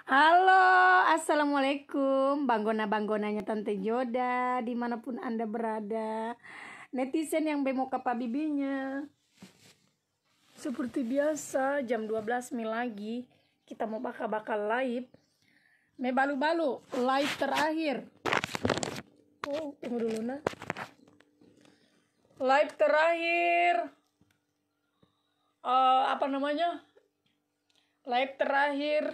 Halo, assalamualaikum, banggona-banggonanya Tante Joda, dimanapun Anda berada, netizen yang bemo kapa bibinya. Seperti biasa, jam 12 Mei lagi, kita mau bakal live. Me balu-balu, live terakhir. Oh, tunggu dulu nah. Live terakhir. Live terakhir.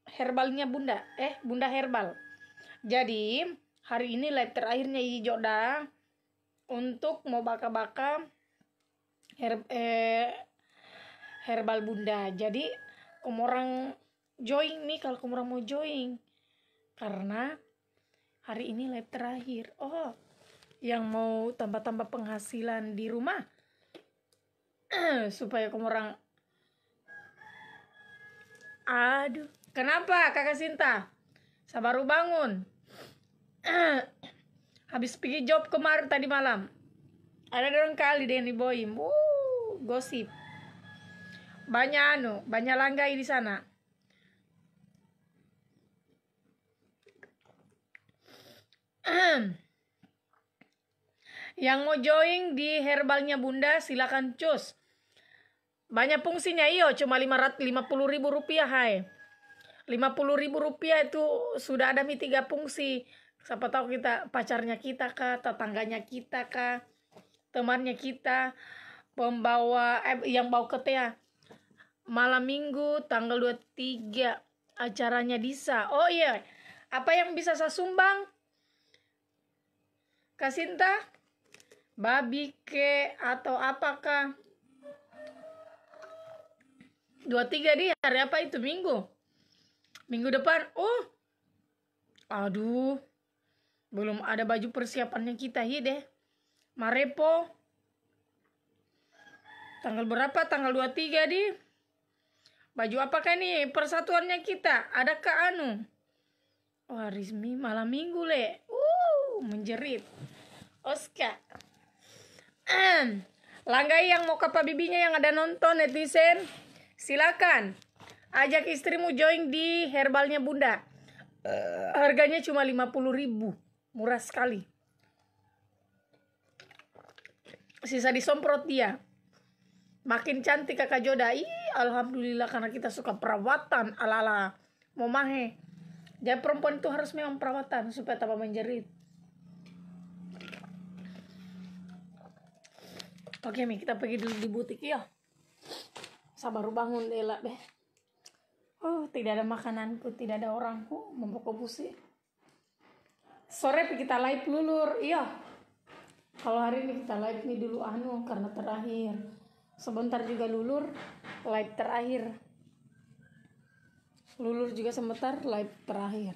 Herbalnya Bunda, Bunda Herbal. Jadi hari ini live terakhirnya Joda untuk mau baka-baka herbal Bunda. Jadi kamu orang join nih kalau kamu orang mau join, karena hari ini live terakhir. Oh, yang mau tambah-tambah penghasilan di rumah supaya kamu orang. Aduh, kenapa Kakak Sinta? Baru bangun. Habis pergi job kemarin tadi malam. Ada orang kali deh di Boim. Gosip. Banyak langgai di sana. Yang mau join di herbalnya Bunda silakan cus. Banyak fungsinya cuma 550.000 rupiah hai. 50.000 rupiah itu sudah ada 3 fungsi. Siapa tahu kita pacarnya kita kah, tetangganya kita kah, temannya kita, pembawa yang bawa ke teh. Malam Minggu tanggal 23 acaranya Disa. Oh iya, apa yang bisa saya sumbang? Kasinta? Babi ke atau apakah? 23 di hari apa itu? Minggu depan. Aduh, belum ada baju persiapannya kita deh. Marepo. Tanggal berapa? Tanggal 23 di. Baju apakah nih persatuannya kita? Adakah Wah, Rizmi malam Minggu le. Menjerit. Oscar. Langgai yang mau kapa bibinya yang ada nonton netizen, silakan ajak istrimu join di herbalnya Bunda. Harganya cuma 50.000, murah sekali. Sisa disemprot dia. Makin cantik Kakak Joda. Alhamdulillah, karena kita suka perawatan ala-ala momahe. Jadi perempuan itu harus memang perawatan supaya tambah menjerit. Oke, Mi, kita pergi dulu di butik ya. Baru bangun Dela deh. Tidak ada makananku, tidak ada orangku, membawa busi. Sore kita live lulur, iya. Kalau hari ini kita live nih dulu karena terakhir. Sebentar juga lulur, live terakhir. Lulur juga sebentar, live terakhir.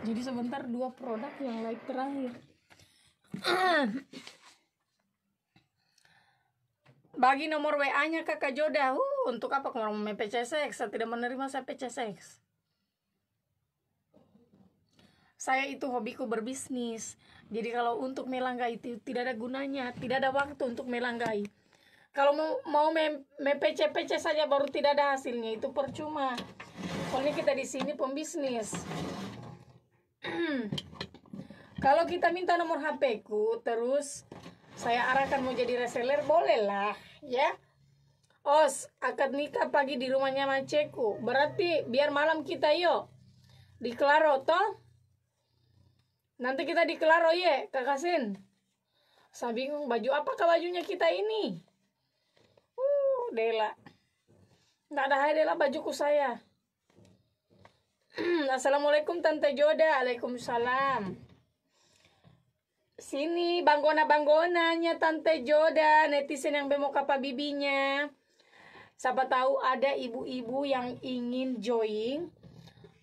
Jadi sebentar 2 produk yang live terakhir. Bagi nomor WA-nya Kakak Joda. Untuk apa kalau mau PCSX? Saya tidak menerima saya PCSX. Saya itu hobiku berbisnis. Jadi kalau untuk melanggai itu tidak ada gunanya, tidak ada waktu untuk melanggai. Kalau mau PC saja baru tidak ada hasilnya, itu percuma. Soalnya kita di sini pembisnis. Kalau kita minta nomor HP ku, terus saya arahkan mau jadi reseller, bolehlah, ya. Akad nikah pagi di rumahnya Maceku. Berarti biar malam kita di Klaro toh. Nanti kita di Klaro Kakak Sin. Saya bingung baju apakah bajunya kita ini. Dela. Nggak ada Dela bajuku saya. Assalamualaikum Tante Joda. Waalaikumsalam. Sini banggona-banggonanya Tante Joda, netizen yang bemo kapa bibinya. Siapa tahu ada ibu-ibu yang ingin join,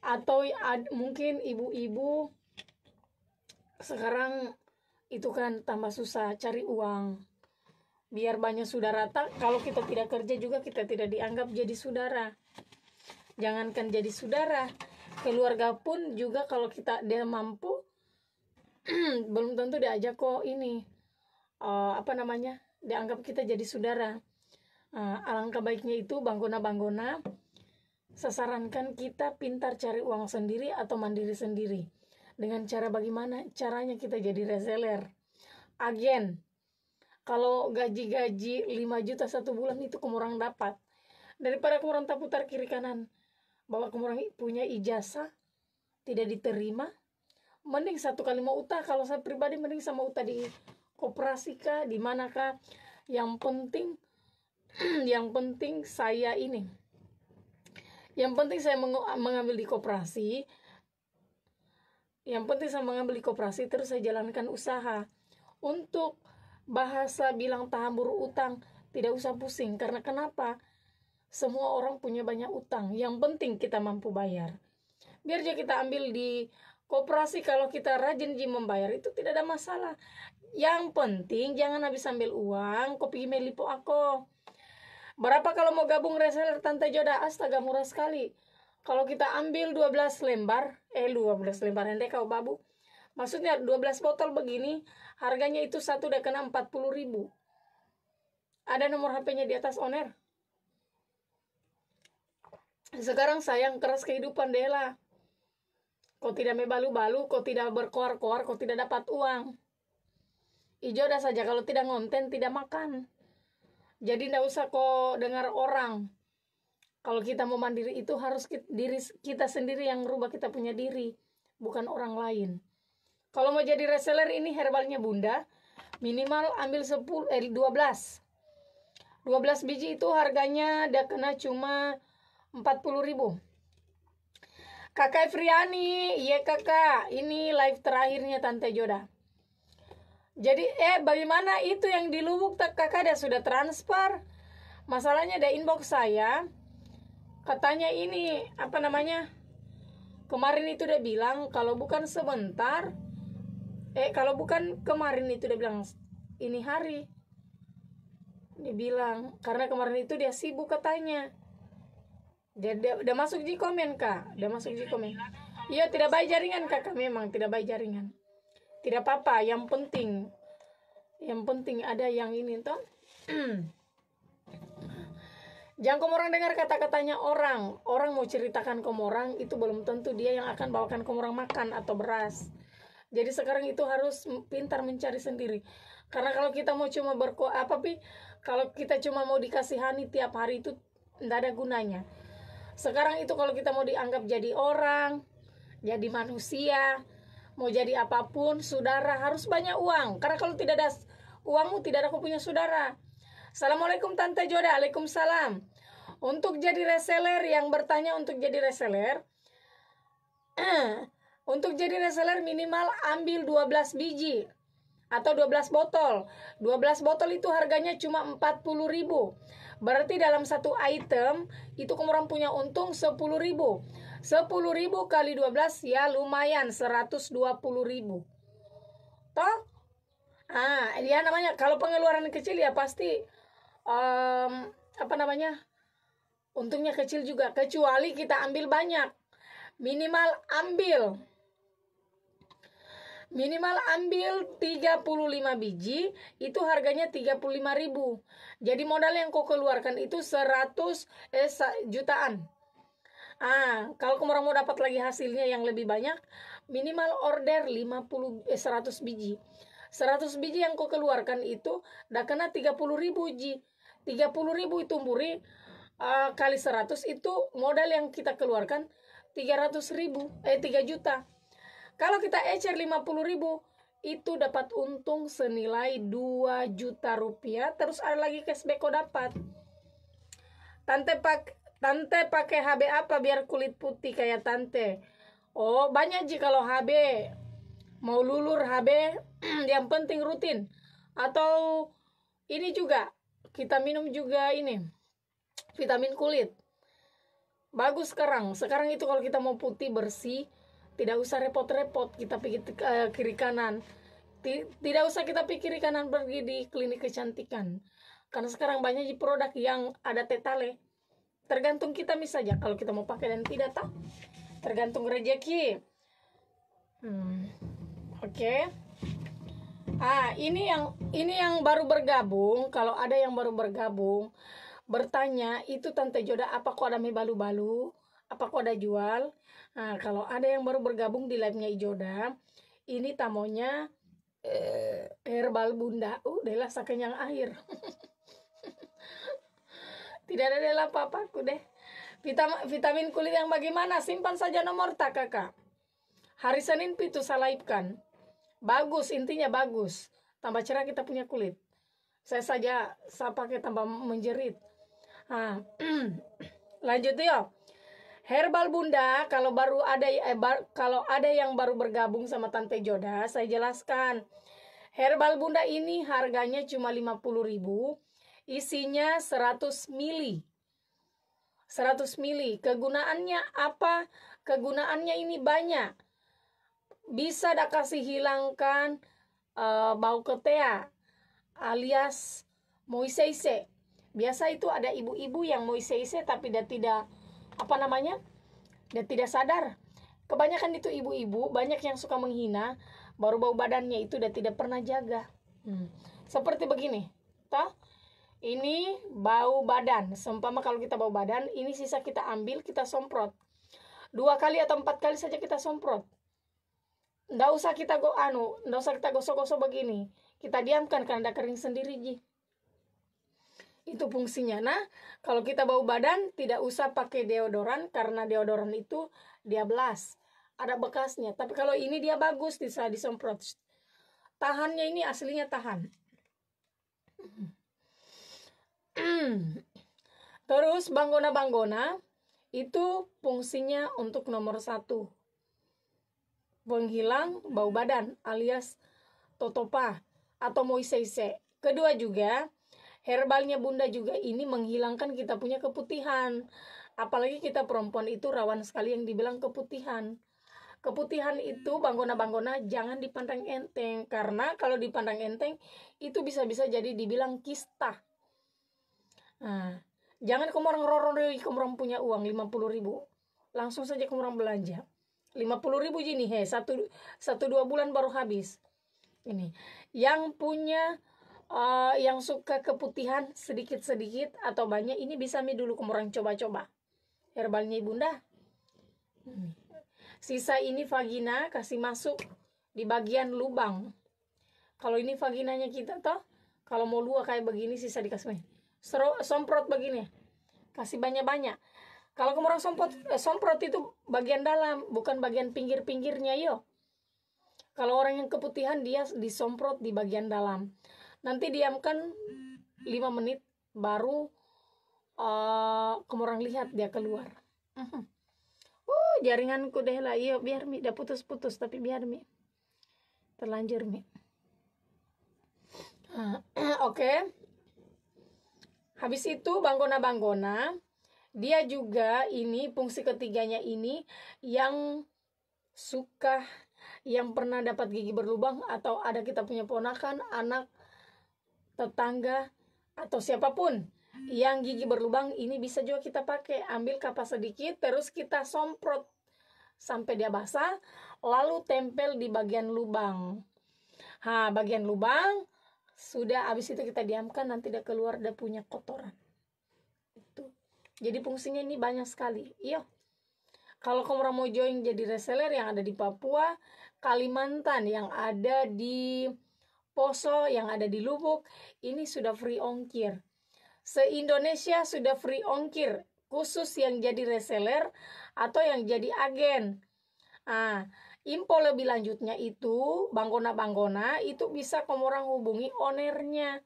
atau mungkin ibu-ibu sekarang itu kan tambah susah cari uang. Biar banyak saudara, kalau kita tidak kerja juga kita tidak dianggap jadi saudara. Jangankan jadi saudara, keluarga pun juga kalau dia mampu belum tentu diajak kok dianggap kita jadi saudara. Alangkah baiknya itu banggona-banggona, saya sarankan kita pintar cari uang sendiri atau mandiri sendiri. Dengan cara bagaimana? Caranya kita jadi reseller, agen. Kalau gaji-gaji 5 juta 1 bulan itu kumurang dapat. Daripada kumurang tak putar kiri kanan, bahwa kumurang punya ijazah, tidak diterima, mending 1 kali mau utah. Kalau saya pribadi mending sama utah di koperasi kah, di manakah. Yang penting yang penting saya ini, yang penting saya mengambil di koperasi, yang penting saya mengambil di koperasi terus saya jalankan usaha. Untuk bahasa bilang tahambur utang, tidak usah pusing. Karena kenapa? Semua orang punya banyak utang, yang penting kita mampu bayar. Biar aja kita ambil di koperasi, kalau kita rajin membayar itu tidak ada masalah. Yang penting jangan habis ambil uang kau pergi melipo aku. Berapa kalau mau gabung reseller Tante Joda? Astaga, murah sekali. Kalau kita ambil 12 lembar, 12 lembar hendek kau babu. Maksudnya 12 botol begini, harganya itu satu udah kena 40.000. Ada nomor HP-nya di atas owner. Sekarang sayang keras kehidupan deh lah. Kau tidak mebalu-balu, kau tidak berkoar-koar, kau tidak dapat uang. Ijo dah saja, kalau tidak ngonten, tidak makan. Jadi tidak usah kau dengar orang. Kalau kita mau mandiri itu harus diri kita sendiri yang rubah kita punya diri, bukan orang lain. Kalau mau jadi reseller ini herbalnya Bunda, minimal ambil 12 biji itu harganya udah kena cuma 40.000. Kakak Friani, iya kakak, ini live terakhirnya Tante Joda. Jadi bagaimana itu yang di Lubuk kakak dia sudah transfer. Masalahnya ada inbox saya, katanya ini apa namanya, kemarin itu udah bilang kalau bukan sebentar, kalau bukan kemarin itu udah bilang ini hari. Dia bilang karena kemarin itu dia sibuk katanya. Dia udah masuk di komen kak, udah masuk di komen. Iya tidak baik jaringan kakak, memang tidak baik jaringan. Tidak apa-apa, yang penting ada yang ini toh. Jangan kamu orang dengar kata-katanya orang mau ceritakan kamu orang itu belum tentu dia yang akan bawakan kamu orang makan atau beras. Jadi sekarang itu harus pintar mencari sendiri. Karena kalau kita mau cuma kalau kita cuma mau dikasihani tiap hari itu tidak ada gunanya. Sekarang itu kalau kita mau dianggap jadi orang, jadi manusia, mau jadi apapun, saudara harus banyak uang. Karena kalau tidak ada uangmu, tidak ada kau punya saudara. Assalamualaikum Tante Joda. Waalaikumsalam. Untuk jadi reseller, yang bertanya untuk jadi reseller, untuk jadi reseller minimal ambil 12 biji atau 12 botol. 12 botol itu harganya cuma 40.000. Berarti dalam satu item itu kamu orang punya untung 10.000. 10.000 kali 12 ya lumayan 120.000. Toh? Dia namanya kalau pengeluaran kecil ya pasti apa namanya? Untungnya kecil juga, kecuali kita ambil banyak. Minimal ambil 35 biji, itu harganya 35.000. Jadi modal yang kau keluarkan itu 100 jutaan. Kalau kamu mau dapat lagi hasilnya yang lebih banyak, minimal order 100 biji. 100 biji yang kau keluarkan itu udah kena 30.000 ji. 30.000 itu muri kali 100 itu modal yang kita keluarkan 300.000, 3 juta. Kalau kita ecer 50.000 itu dapat untung senilai 2 juta rupiah. Terus ada lagi cashback kau dapat. Tante pakai HB apa biar kulit putih kayak tante? Oh banyak ji kalau HB. Mau lulur HB yang penting rutin. Atau ini juga kita minum juga ini vitamin kulit. Bagus sekarang. Sekarang itu kalau kita mau putih bersih, tidak usah repot-repot kita pikir kiri kanan. Tidak usah kita pikir kanan pergi di klinik kecantikan. Karena sekarang banyak di produk yang ada tetale. Tergantung kita saja kalau kita mau pakai dan tidak tahu. Tergantung rezeki. Oke. Ini yang baru bergabung. Kalau ada yang baru bergabung, bertanya, itu Tante Joda apa kok ada mie balu-balu, apa kok ada jual. Nah, kalau ada yang baru bergabung di live-nya Ijoda, ini tamonya herbal bunda. Delah sakenyang air. Tidak ada delah apa-apaku deh. Vitamin kulit yang bagaimana? Simpan saja nomor tak kakak. Hari Senin itu salaipkan. Bagus, intinya bagus. Tambah cerah kita punya kulit. Saya pakai tambah menjerit. Nah, lanjut yuk. Herbal Bunda, kalau kalau ada yang baru bergabung sama Tante Joda, saya jelaskan. Herbal Bunda ini harganya cuma 50.000, isinya 100 mili. 100 mili. Kegunaannya apa? Kegunaannya ini banyak. Bisa kasih hilangkan bau ketea alias moiseise. Biasa itu ada ibu-ibu yang moiseise tapi dia tidak dia tidak sadar. Kebanyakan itu ibu-ibu, banyak yang suka menghina, baru bau badannya itu dia tidak pernah jaga. Seperti begini, toh? Ini bau badan. Seumpama kalau kita bau badan, ini sisa kita ambil, kita semprot. 2 kali atau 4 kali saja kita semprot. Nggak usah kita gosok-gosok begini. Kita diamkan karena kering sendiri ji. Itu fungsinya. Nah, kalau kita bau badan tidak usah pakai deodoran karena deodoran itu dia belas, ada bekasnya. Tapi kalau ini dia bagus, bisa disemprot. Tahannya ini aslinya tahan. Terus banggona itu fungsinya untuk nomor 1, penghilang bau badan alias totopa atau moiseise. Kedua juga, herbalnya Bunda juga ini menghilangkan kita punya keputihan. Apalagi kita perempuan itu rawan sekali yang dibilang keputihan. Keputihan itu banggona jangan dipandang enteng. Karena kalau dipandang enteng, itu bisa-bisa jadi dibilang kista. Nah, jangan kamu orang rorong, kamu orang punya uang 50.000. Langsung saja kamu orang belanja. 50.000 gini, 1-2 bulan baru habis. Ini yang punya yang suka keputihan sedikit-sedikit atau banyak, ini bisa dulu kamu orang coba-coba herbalnya Bunda. Sisa ini vagina kasih masuk di bagian lubang. Kalau ini vaginanya kita toh, kalau mau luar kayak begini sisa dikasih semprot begini, kasih banyak-banyak. Kalau kamu orang semprot itu bagian dalam, bukan bagian pinggir-pinggirnya yo. Kalau orang yang keputihan dia disemprot di bagian dalam. Nanti diamkan 5 menit baru kamu orang lihat dia keluar. Jaringanku deh lah, iyo biar mi dah putus-putus, tapi biar mi terlanjur mi. Oke. Habis itu banggona dia juga ini fungsi ketiganya ini yang suka, yang pernah dapat gigi berlubang atau ada kita punya ponakan, anak, tetangga atau siapapun yang gigi berlubang, ini bisa juga kita pakai. Ambil kapas sedikit terus kita semprot sampai dia basah, lalu tempel di bagian lubang. Bagian lubang sudah, habis itu kita diamkan, nanti dia keluar dia punya kotoran. Itu. Jadi fungsinya ini banyak sekali. Iya. Kalau kamu mau join jadi reseller yang ada di Papua, Kalimantan, yang ada di Poso, yang ada di Lubuk, ini sudah free ongkir. Se-Indonesia sudah free ongkir, khusus yang jadi reseller atau yang jadi agen. Info lebih lanjutnya itu, banggona itu bisa kamu orang hubungi ownernya.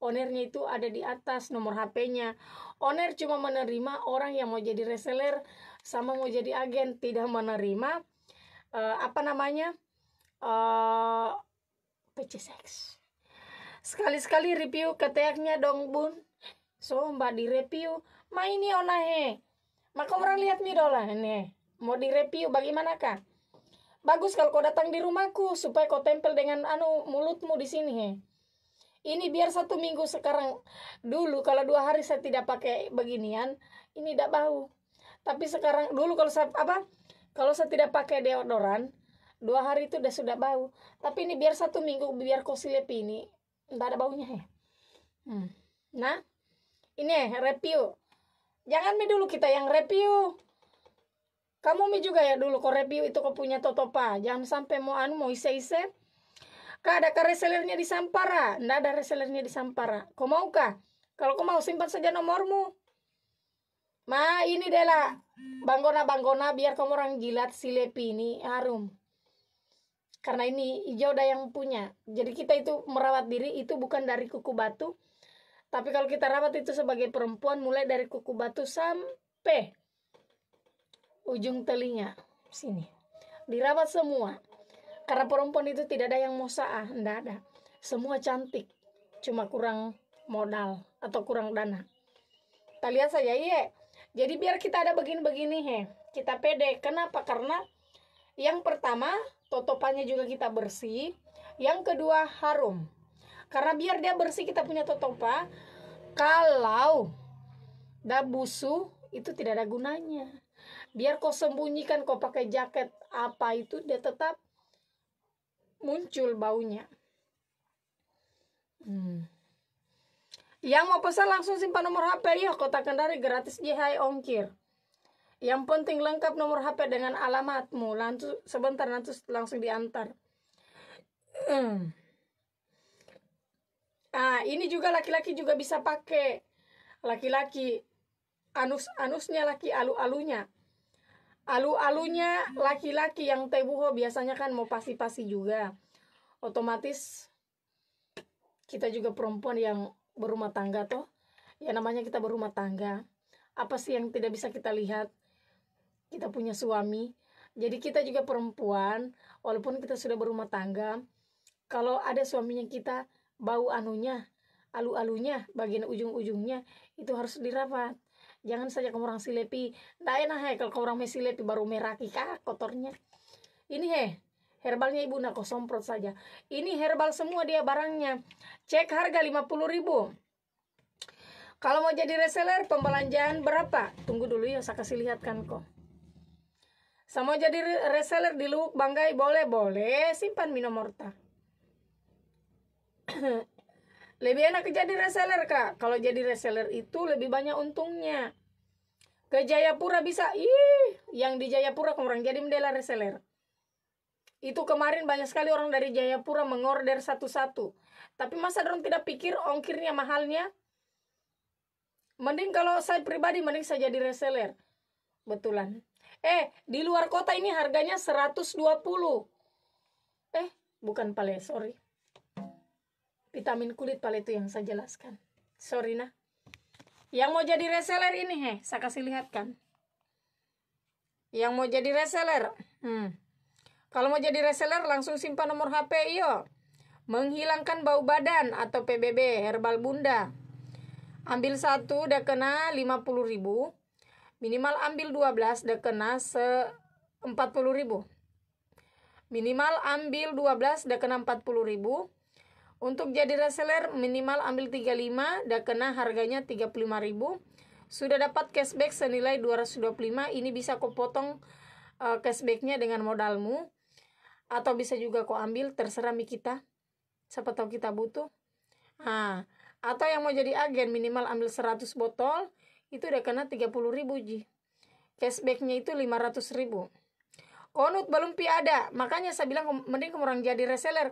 Ownernya itu ada di atas nomor HP-nya. Owner cuma menerima orang yang mau jadi reseller sama mau jadi agen, tidak menerima PCX. Sekali-sekali review keteaknya dong Bun. So mbak di review, ini onahe. Maka orang lihat midolah nih. Mau di review bagaimana kah? Bagus kalau kau datang di rumahku supaya kau tempel dengan mulutmu di sini he. Ini biar 1 minggu sekarang. Dulu kalau 2 hari saya tidak pakai beginian, ini tidak bau. Tapi sekarang dulu kalau saya tidak pakai deodoran, 2 hari itu sudah bau. Tapi ini biar 1 minggu, biar kau silep ini tidak ada baunya he. Nah, Ini review. Jangan mi dulu kita yang review. Kamu mi juga ya dulu kok review itu kau punya Totopa. Jangan sampai mau mau ise-ise. Kak, ada resellernya di Sampara? Nggak ada resellernya di Sampara. Kau mau kah? Kalau kau mau simpan saja nomormu. Ma, ini Dela. Banggona biar kamu orang jilat si Lepi ini harum. Karena ini hijau udah yang punya. Jadi kita itu merawat diri itu bukan dari kuku batu. Tapi kalau kita rawat itu sebagai perempuan mulai dari kuku batu sampai ujung telinga. Sini. Dirawat semua. Karena perempuan itu tidak ada yang mau saah, enggak ada. Semua cantik, cuma kurang modal atau kurang dana. Kita lihat saja, iya. Jadi biar kita ada begini-begini, kita pede. Kenapa? Karena yang pertama, totopannya juga kita bersih. Yang kedua, harum. Karena biar dia bersih kita punya totopa, kalau dah busu, itu tidak ada gunanya. Biar kau sembunyikan, kau pakai jaket apa itu, dia tetap muncul baunya. Yang mau pesan langsung simpan nomor HP ya, Kota Kendari gratis JHI ongkir. Yang penting lengkap nomor HP dengan alamatmu. Langsung sebentar nanti langsung diantar. Ini juga laki-laki juga bisa pakai. Laki-laki anusnya laki alu-alunya. Alu-alunya laki-laki yang tebuho biasanya kan mau pasi-pasi juga. Otomatis kita juga perempuan yang berumah tangga toh. Ya namanya kita berumah tangga. Apa sih yang tidak bisa kita lihat? Kita punya suami. Jadi kita juga perempuan, walaupun kita sudah berumah tangga, kalau ada suaminya kita bau anunya, alu-alunya, bagian ujung-ujungnya itu harus dirawat. Jangan saja kamu orang silepi. Nggak enak kalau kamu orang silepi baru meraki kah kotornya. Ini herbalnya ibu nak kau semprot saja. Ini herbal semua dia barangnya. Cek harga 50.000. Kalau mau jadi reseller pembelanjaan berapa? Tunggu dulu ya saya kasih lihatkan kok. Saya mau jadi reseller di Luwuk Banggai boleh simpan mi nomor ta. Lebih enak jadi reseller kak. Kalau jadi reseller itu lebih banyak untungnya. Ke Jayapura bisa. Yang di Jayapura orang jadi mendela reseller. Itu kemarin banyak sekali orang dari Jayapura mengorder satu-satu. Tapi masa orang tidak pikir ongkirnya mahalnya? Mending kalau saya pribadi mending saya jadi reseller. Betulan. Di luar kota ini harganya 120. Bukan pale, sorry. Vitamin kulit pale itu yang saya jelaskan. Sorry nah. Yang mau jadi reseller ini saya kasih lihatkan. Yang mau jadi reseller. Kalau mau jadi reseller langsung simpan nomor HP iyo. Menghilangkan bau badan atau PBB herbal bunda. Ambil satu udah kena 50.000. Minimal ambil 12 udah kena 40.000. Minimal ambil 12 udah kena 40.000. Untuk jadi reseller minimal ambil 35 udah kena harganya 35.000. Sudah dapat cashback senilai 225. Ini bisa kau potong cashbacknya dengan modalmu. Atau bisa juga kau ambil terserah kita. Siapa tahu kita butuh. Atau yang mau jadi agen minimal ambil 100 botol. Itu udah kena 30.000 ji. Cashbacknya itu 500.000. Konut belum ada. Makanya saya bilang mending kamu orang jadi reseller.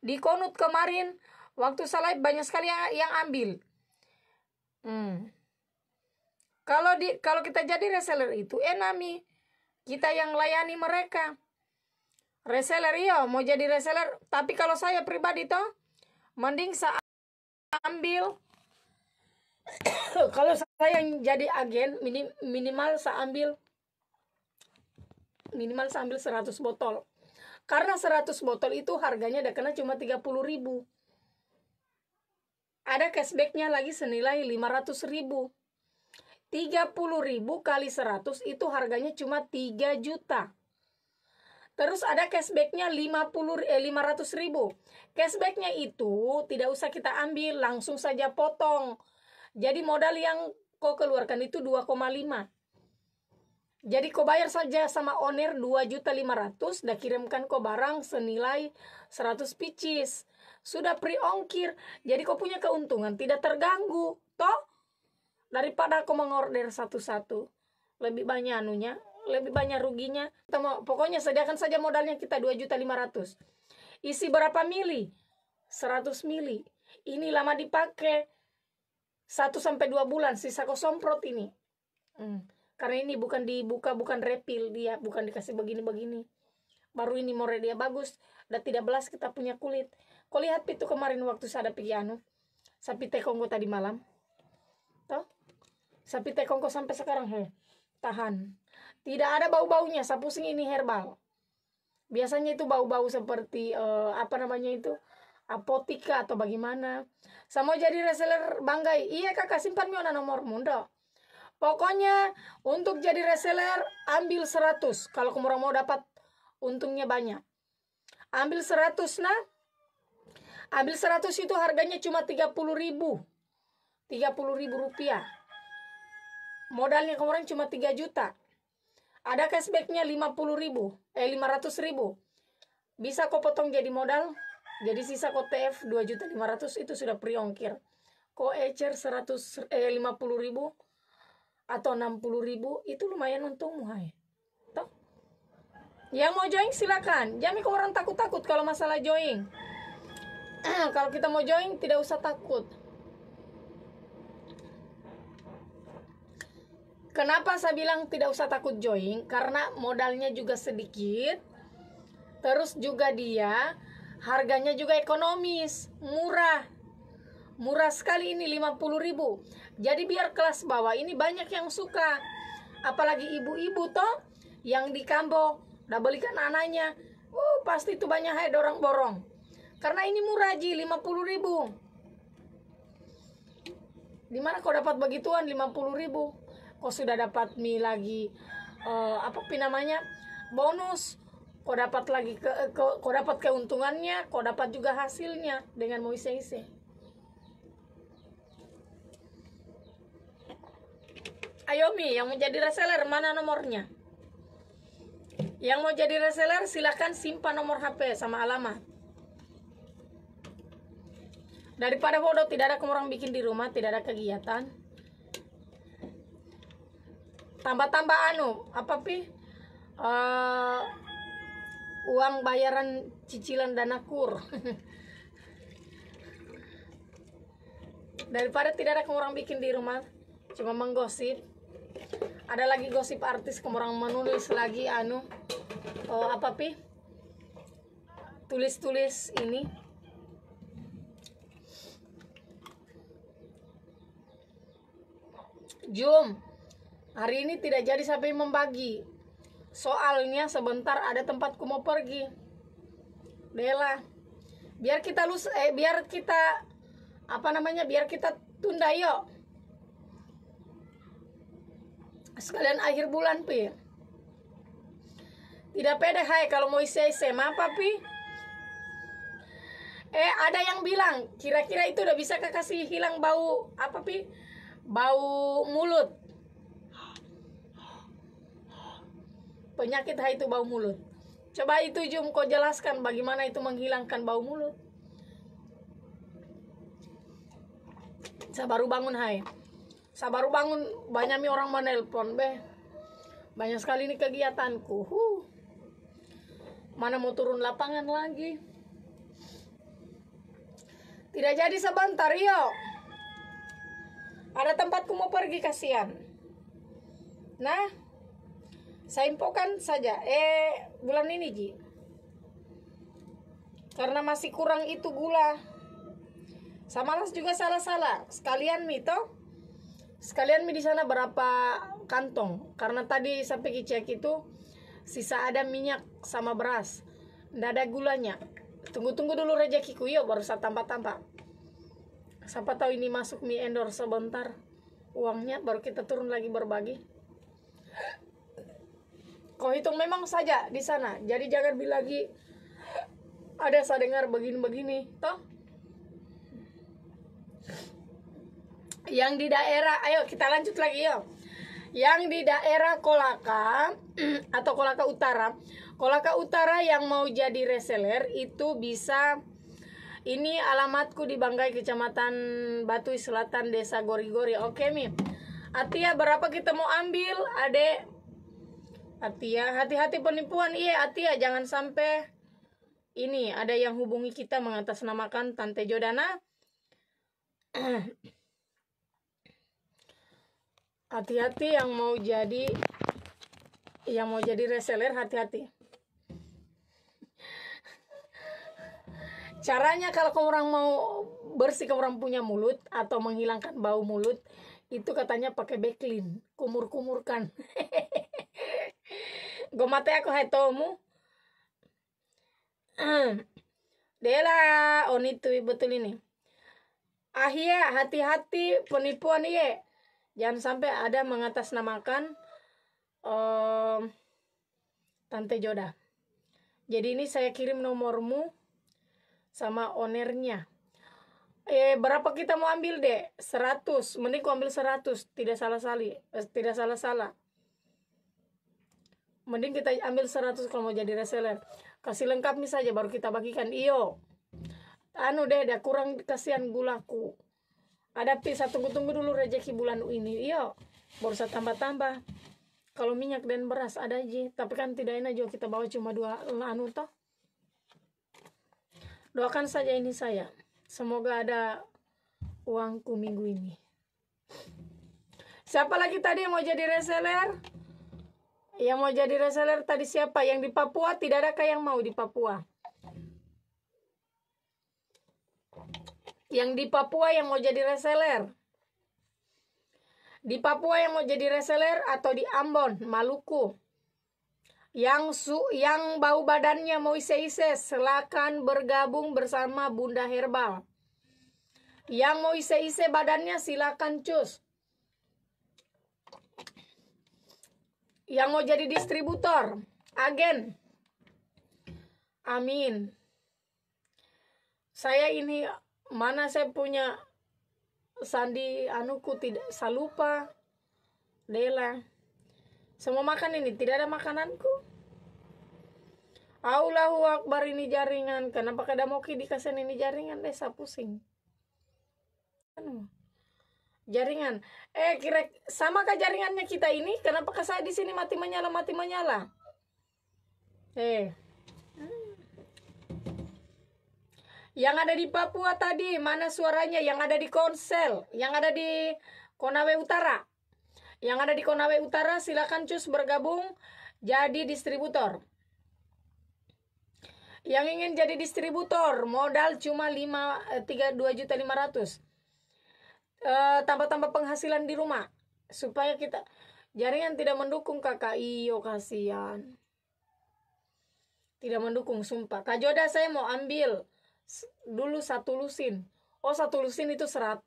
Di Konut kemarin waktu saya live banyak sekali yang ambil. Kalau kita jadi reseller itu enami kita yang layani mereka. Reseller mau jadi reseller. Tapi kalau saya pribadi toh mending saya ambil kalau saya yang jadi agen minimal saya ambil 100 botol. Karena 100 botol itu harganya udah kena cuma 30.000. Ada cashbacknya lagi senilai 500.000. 30.000 kali 100 itu harganya cuma 3 juta. Terus ada cashbacknya 500.000. Cashbacknya itu tidak usah kita ambil, langsung saja potong. Jadi modal yang kau keluarkan itu 2,5. Jadi kau bayar saja sama owner 2.500.000, dah kirimkan kau barang senilai 100 pieces. Sudah pre ongkir. Jadi kau punya keuntungan tidak terganggu, toh? daripada aku mengorder satu-satu, lebih banyak anunya, lebih banyak ruginya. Kita mau, pokoknya sediakan saja modalnya kita 2.500.000. Isi berapa mili? 100 mili. Ini lama dipakai 1-2 bulan, sisa kau semprot ini. Karena ini bukan dibuka, bukan refill dia, bukan dikasih begini-begini. Baru ini more dia bagus, dan tidak belas kita punya kulit. Kau lihat itu kemarin waktu saya ada pergi sapi tekongko tadi malam. Toh? Sapi tekongko sampai sekarang tahan. Tidak ada bau-baunya, saya pusing ini herbal. Biasanya itu bau-bau seperti apa namanya itu? Apotika atau bagaimana. Saya mau jadi reseller banggai. Iya kakak, simpan miona nomor muda. Pokoknya untuk jadi reseller ambil 100. Kalau kamu mau dapat untungnya banyak. Ambil 100 nah. Ambil 100 itu harganya cuma 30.000. 30.000 rupiah. Modalnya kemarin cuma 3 juta. Ada cashbacknya 500.000. Bisa kau potong jadi modal. Jadi sisa kau TF 2.500.000 itu sudah free ongkir. Kau ecer 50.000 atau 60.000 itu lumayan untungmu Toh? Yang mau join silakan. Jangan kau orang takut-takut kalau masalah join. Kalau kita mau join tidak usah takut. Kenapa saya bilang tidak usah takut join? Karena modalnya juga sedikit. Terus juga dia harganya juga ekonomis, murah. Murah sekali ini 50.000. Jadi biar kelas bawah ini banyak yang suka. Apalagi ibu-ibu toh yang di Kambo udah belikan anaknya. Pasti itu banyak dorong borong. Karena ini murah ji 50.000. Dimana kau dapat begituan 50.000? Kau sudah dapat mie lagi apa namanya bonus, kau dapat lagi kau dapat keuntungannya, kau dapat juga hasilnya dengan mau ise-ise. Ayo Mi, yang mau jadi reseller mana nomornya? Yang mau jadi reseller silahkan simpan nomor HP sama alamat. Daripada bodoh tidak ada orang bikin di rumah, tidak ada kegiatan. Tambah-tambah uang bayaran cicilan dana kur. Daripada tidak ada orang bikin di rumah, cuma menggosip. Ada lagi gosip artis orang menulis lagi tulis-tulis ini. Jom. Hari ini tidak jadi sampai membagi. Soalnya sebentar ada tempatku mau pergi. Bella. Biar kita biar kita tunda yuk. Sekalian akhir bulan pi. Tidak pede kalau mau isi apa pi? Ada yang bilang kira-kira itu udah bisa kasih hilang bau bau mulut. Penyakit itu bau mulut. Coba itu Jum kau jelaskan bagaimana itu menghilangkan bau mulut. Saya baru bangun banyak orang menelpon banyak sekali ini kegiatanku. Mana mau turun lapangan lagi. Tidak jadi sebentar yuk. Ada tempatku mau pergi kasihan. Nah, saya infokan saja bulan ini Ji. Karena masih kurang itu gula. Sama juga salah-salah. Sekalian mie di sana berapa kantong. Karena tadi sampai cek itu sisa ada minyak sama beras. Nggak ada gulanya. Tunggu dulu rezekiku yuk baru saya tambah-tambah. Siapa tahu ini masuk mie endorse sebentar. Uangnya baru kita turun lagi berbagi. Kau hitung memang saja di sana. Jadi jangan bilang lagi ada saya dengar begini-begini, toh? Yang di daerah, ayo kita lanjut lagi yuk. Yang di daerah Kolaka atau Kolaka Utara yang mau jadi reseller itu bisa. Ini alamatku di Banggai, Kecamatan Batui Selatan, Desa Gori-Gori. Oke Mi. Atia, berapa kita mau ambil, adek? Atia, hati-hati penipuan. Iya, Atia, jangan sampai ini ada yang hubungi kita mengatasnamakan Tante Jordana. Hati-hati yang mau jadi reseller, hati-hati. Caranya kalau orang mau bersihkan orang punya mulut atau menghilangkan bau mulut, itu katanya pakai backlin, kumur-kumurkan. Gomate aku hai tomu. Dela, on itu betul ini. Ahia, hati-hati penipuan iya. Jangan sampai ada mengatasnamakan Tante Joda. Jadi ini saya kirim nomormu sama ownernya. Berapa kita mau ambil, dek? 100. Mending ku ambil 100. Tidak salah. Mending kita ambil 100 kalau mau jadi reseller. Kasih lengkap nih saja baru kita bagikan. Iyo. Anu deh, dah kurang kasihan gulaku. Ada pisah, tunggu dulu rezeki bulan ini. Iyo. Baru saya tambah-tambah. Kalau minyak dan beras ada aja. Tapi kan tidak enak juga kita bawa cuma 2 anu toh. Doakan saja ini saya. Semoga ada uangku minggu ini. Siapa lagi tadi yang mau jadi reseller? Yang mau jadi reseller tadi siapa? Yang di Papua? Tidak ada yang mau di Papua? Yang di Papua yang mau jadi reseller? Di Papua yang mau jadi reseller atau di Ambon, Maluku? Yang bau badannya mau ise-ise, silakan bergabung bersama Bunda Herbal. Yang mau ise-ise badannya silakan cus. Yang mau jadi distributor, agen. Amin. Saya ini mana saya punya sandi anuku tidak salupa. Dela. Semua makan ini, tidak ada makananku. Allahu Akbar, ini jaringan. Kenapa kada mau dikasih ini jaringan? Desa pusing. Anu. Jaringan. Kira sama kah jaringannya kita ini? Kenapa saya di sini mati menyala? Yang ada di Papua tadi, mana suaranya? Yang ada di Konsel, yang ada di Konawe Utara. Yang ada di Konawe Utara silakan cus bergabung jadi distributor. Yang ingin jadi distributor modal cuma 2.500.000. Tambah-tambah penghasilan di rumah supaya kita jaringan tidak mendukung kakak. Iyo kasihan. Tidak mendukung sumpah. Kak Joda saya mau ambil dulu 1 lusin. Oh 1 lusin itu 100.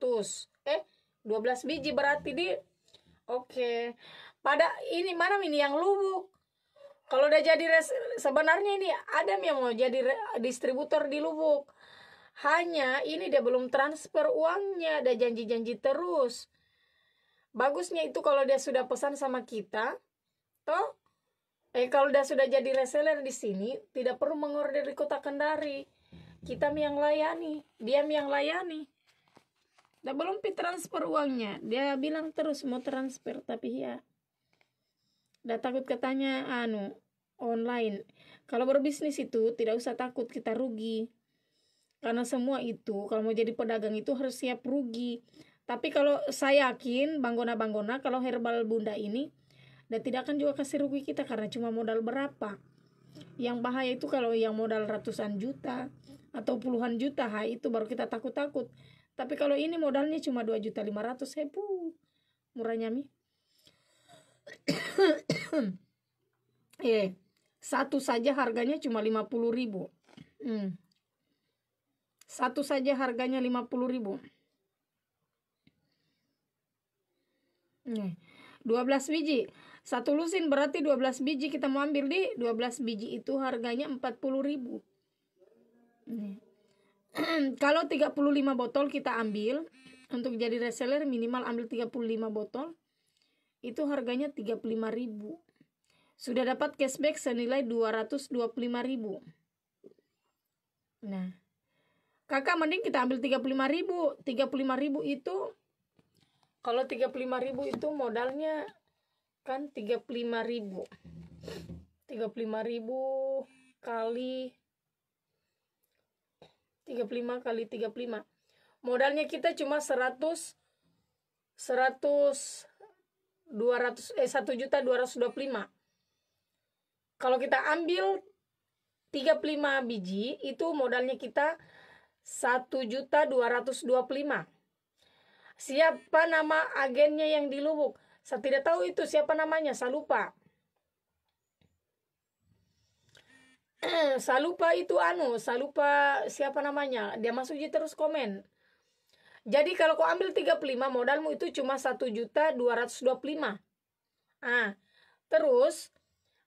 12 biji berarti di. Oke. Pada ini mana ini yang lubuk. Kalau udah jadi sebenarnya ini ada yang mau jadi distributor di Lubuk. Hanya ini dia belum transfer uangnya, ada janji-janji terus. Bagusnya itu kalau dia sudah pesan sama kita, toh kalau dia sudah jadi reseller di sini, tidak perlu mengorder di Kota Kendari. Kita yang layani, dia yang layani. Dia belum transfer uangnya. Dia bilang terus mau transfer, tapi ya udah takut katanya online. Kalau berbisnis itu tidak usah takut kita rugi. Karena semua itu kalau mau jadi pedagang itu harus siap rugi. Tapi kalau saya yakin Banggona kalau Herbal Bunda ini dan tidak akan juga kasih rugi kita karena cuma modal berapa. Yang bahaya itu kalau yang modal ratusan juta atau puluhan juta, itu baru kita takut-takut. Tapi kalau ini modalnya cuma 2.500.000, murahnya mi. Satu saja harganya cuma 50.000. Satu saja harganya 50.000. 12 biji. 1 lusin berarti 12 biji kita mau ambil di 12 biji itu harganya 40.000. Kalau 35 botol kita ambil untuk jadi reseller minimal ambil 35 botol. Itu harganya 35.000. Sudah dapat cashback senilai 225.000. Nah, kakak mending kita ambil 35.000. 35.000 itu Kalau 35.000 itu modalnya kan 35.000. 35.000 kali 35 kali 35. Modalnya kita cuma 100 1.225. Kalau kita ambil 35 biji, itu modalnya kita 1.225. Siapa nama agennya yang di Lubuk? Saya tidak tahu itu siapa namanya, saya lupa. Saya lupa itu saya lupa siapa namanya. Dia masuk aja terus komen. Jadi kalau kau ambil 35, modalmu itu cuma 1.225. Terus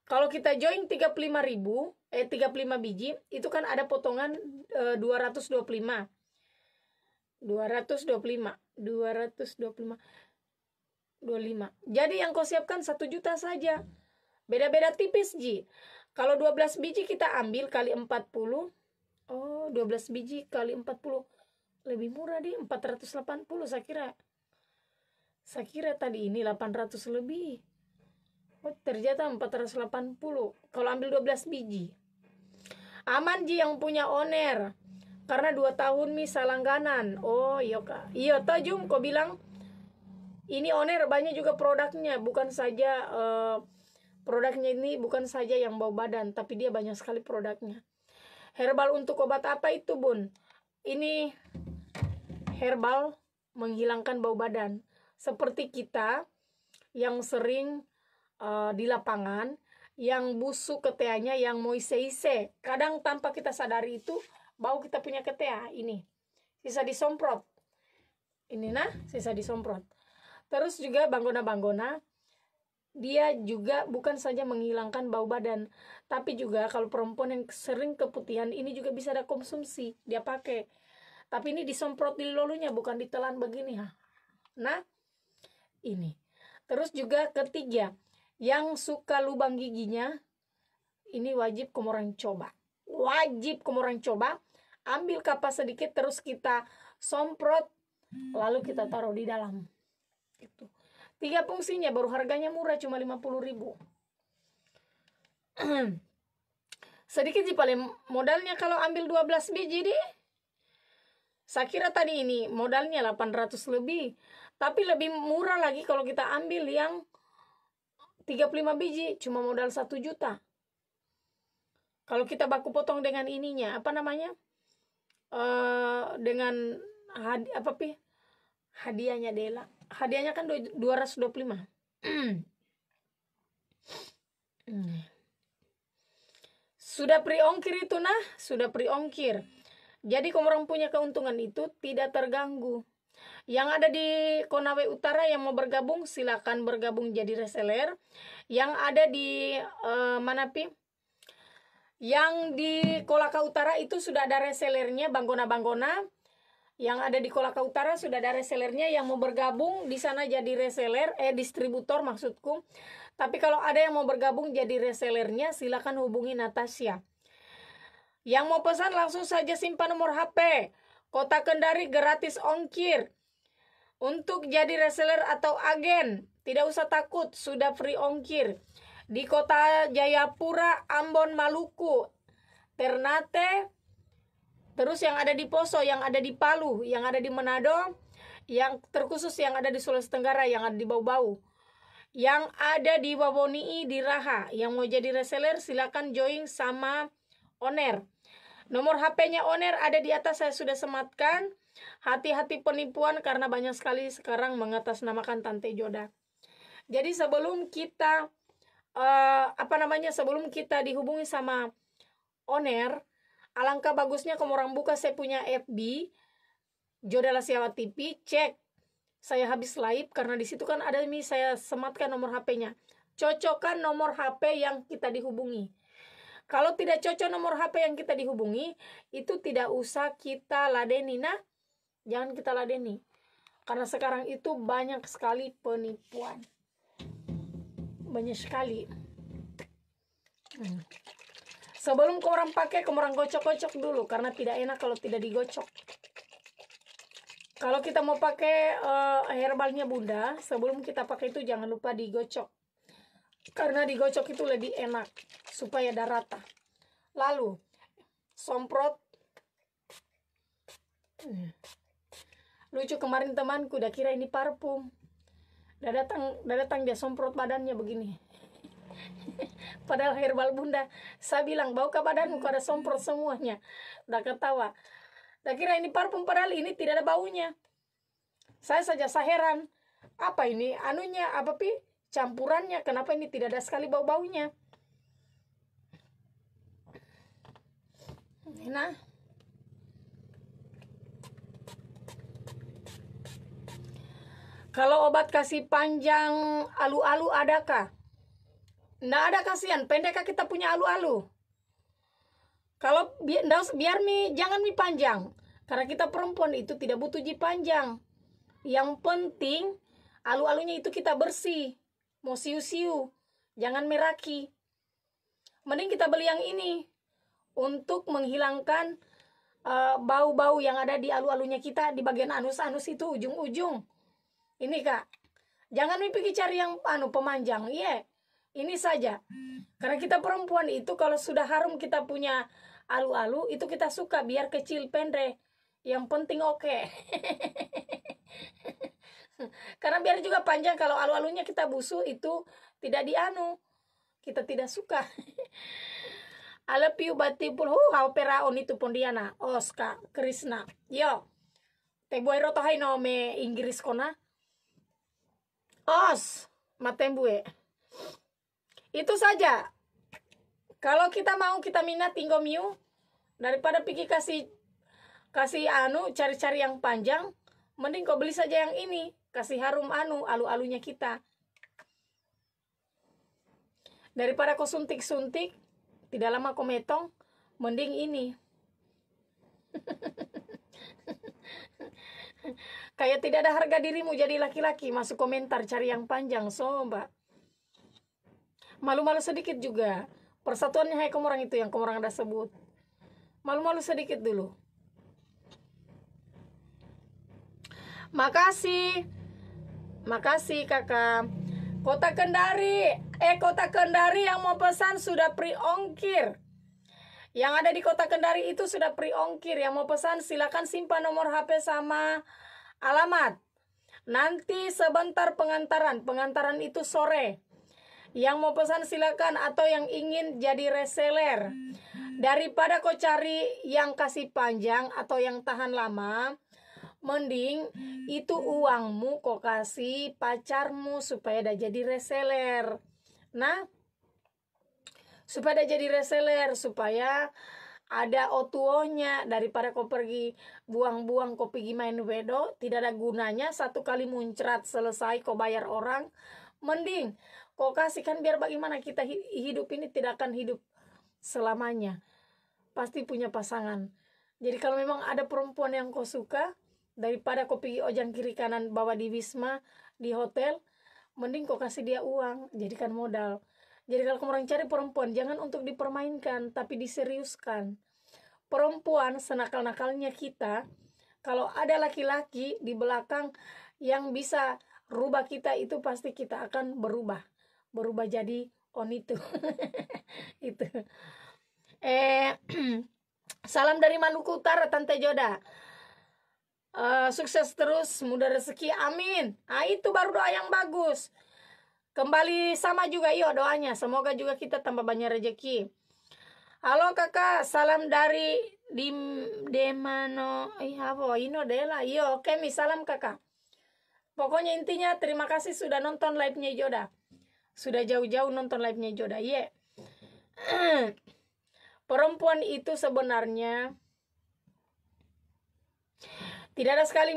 kalau kita join 35.000, 35 biji, itu kan ada potongan 225. 225. 25. Jadi yang kau siapkan 1 juta saja. Beda-beda tipis, Ji. Kalau 12 biji kita ambil kali 40. Oh, 12 biji kali 40. Lebih murah di 480 saya kira. Saya kira tadi ini 800 lebih. Oh, ternyata 480. Kalau ambil 12 biji. Aman, Ji, yang punya owner. Karena 2 tahun misal langganan. Oh, iya Kak. Iya, Tajum kau bilang ini owner banyak juga produknya, bukan saja produknya ini bukan saja yang bau badan, tapi dia banyak sekali produknya. Herbal untuk obat apa itu, Bun? Ini herbal menghilangkan bau badan. Seperti kita yang sering di lapangan, yang busuk keteanya, yang moise-ise. Kadang tanpa kita sadari itu bau kita punya ketea ini. Sisa disemprot. Ini sisa disemprot. Terus juga banggona-banggona, dia juga bukan saja menghilangkan bau badan, tapi juga kalau perempuan yang sering keputihan ini juga bisa ada konsumsi, dia pakai. Tapi ini disemprot di lolunya, bukan ditelan begini. Nah, ini. Terus juga ketiga, yang suka lubang giginya, ini wajib kamu orang coba. Wajib kamu orang coba. Ambil kapas sedikit, terus kita semprot, lalu kita taruh di dalam. Itu 3 fungsinya, baru harganya murah, cuma 50.000. Sedikit sih paling modalnya kalau ambil 12 biji deh. Saya kira tadi ini modalnya 800 lebih. Tapi lebih murah lagi kalau kita ambil yang 35 biji, cuma modal 1 juta. Kalau kita baku potong dengan ininya, apa namanya? Dengan hadiahnya Dela. Hadiahnya kan 225. Sudah pre-ongkir itu sudah pre-ongkir. Jadi kalau orang punya keuntungan itu tidak terganggu. Yang ada di Konawe Utara yang mau bergabung silakan bergabung jadi reseller. Yang ada di Yang di Kolaka Utara itu sudah ada resellernya, Banggona-Banggona. Yang ada di Kolaka Utara sudah ada resellernya, yang mau bergabung di sana jadi reseller, distributor maksudku. Tapi kalau ada yang mau bergabung jadi resellernya, silakan hubungi Natasha. Yang mau pesan langsung saja simpan nomor HP. Kota Kendari gratis ongkir. Untuk jadi reseller atau agen, tidak usah takut, sudah free ongkir. Di Kota Jayapura, Ambon, Maluku, Ternate, terus yang ada di Poso, yang ada di Palu, yang ada di Manado, yang terkhusus yang ada di Sulawesi Tenggara, yang ada di Bau-Bau, yang ada di Wawonii, di Raha. Yang mau jadi reseller silakan join sama owner. Nomor HP-nya owner ada di atas, saya sudah sematkan. Hati-hati penipuan karena banyak sekali sekarang mengatasnamakan Tante Joda. Jadi sebelum kita sebelum kita dihubungi sama owner, alangkah bagusnya kamu orang buka saya punya FB Joda Lasiawa TV, cek saya habis live karena di situ kan ada ini saya sematkan nomor HP-nya. Cocokkan nomor HP yang kita dihubungi. Kalau tidak cocok nomor HP yang kita dihubungi, itu tidak usah kita ladeni, jangan kita ladeni. Karena sekarang itu banyak sekali penipuan. Banyak sekali. Sebelum kau orang pakai, kau orang gocok-gocok dulu. Karena tidak enak kalau tidak digocok. Kalau kita mau pakai herbalnya Bunda, sebelum kita pakai itu jangan lupa digocok. Karena digocok itu lebih enak supaya dah rata. Lalu semprot. Lucu, kemarin temanku udah kira ini parfum. Udah datang dia semprot badannya begini. Padahal herbal Bunda. Saya bilang, bau ke badanmu, kau ada semprot semuanya. Udah ketawa. Udah kira ini parfum, padahal ini tidak ada baunya. Saya heran. Apa ini? Anunya, apa pi? Campurannya, kenapa ini tidak ada sekali bau-baunya? Nah. Kalau obat kasih panjang alu-alu adakah? Nggak ada, kasihan. Pendek kita punya alu-alu. Kalau biar jangan mie panjang. Karena kita perempuan itu tidak butuh ji panjang. Yang penting alu-alunya itu kita bersih. Mau siu-siu. Jangan meraki. Mending kita beli yang ini. Untuk menghilangkan bau-bau yang ada di alu-alunya kita. Di bagian anus-anus itu ujung-ujung. Ini Kak. Jangan pikir cari yang pemanjang. Iya. Ini saja. Karena kita perempuan itu kalau sudah harum kita punya alu-alu, itu kita suka biar kecil pendek. Yang penting oke. Karena biar juga panjang, kalau alu-alunya kita busuk itu tidak kita tidak suka. Alapiu batipul hau peraon itu pondiana. Oska Krishna. Yo. Tebue roto hai no me Inggris kona. Os matembue. Itu saja. Kalau kita mau kita minat tinggomiu, daripada pikir kasih cari-cari yang panjang, mending kau beli saja yang ini, kasih harum alu-alunya kita. Daripada kau suntik-suntik, tidak lama kau metong, mending ini. Kayak tidak ada harga dirimu jadi laki-laki, masuk komentar cari yang panjang, sobat. Malu-malu sedikit juga. Persatuannya hai kamu orang itu yang kamu orang ada sebut. Malu-malu sedikit dulu. Makasih. Makasih Kakak. Kota Kendari yang mau pesan sudah free ongkir. Yang ada di Kota Kendari itu sudah free ongkir. Yang mau pesan silakan simpan nomor HP sama alamat. Nanti sebentar pengantaran. Pengantaran itu sore. Yang mau pesan silakan, atau yang ingin jadi reseller. Daripada kau cari yang kasih panjang atau yang tahan lama, mending itu uangmu kau kasih pacarmu supaya dah jadi reseller. Nah, supaya dah jadi reseller, supaya ada otuonya. Daripada kau pergi buang-buang, kau pergi main wedo, tidak ada gunanya. Satu kali muncrat selesai kau bayar orang. Mending kau kasihkan, biar bagaimana kita hidup ini tidak akan hidup selamanya. Pasti punya pasangan. Jadi kalau memang ada perempuan yang kau suka, daripada kau pergi ojang kiri kanan bawa di Wisma, di hotel, mending kau kasih dia uang, jadikan modal. Jadi kalau kamu orang cari perempuan, jangan untuk dipermainkan, tapi diseriuskan. Perempuan senakal-nakalnya kita, kalau ada laki-laki di belakang yang bisa rubah kita, itu pasti kita akan berubah jadi itu. Itu. Salam dari Maluku Utara, Tante Joda. Sukses terus, mudah rezeki, amin. Itu baru doa yang bagus. Kembali sama juga doanya, semoga juga kita tambah banyak rezeki. Halo Kakak, salam dari Demano. Ino Dela. Oke, salam Kakak. Pokoknya intinya terima kasih sudah nonton live-nya Joda. Sudah jauh-jauh nonton live-nya Joda. Perempuan itu sebenarnya tidak ada sekali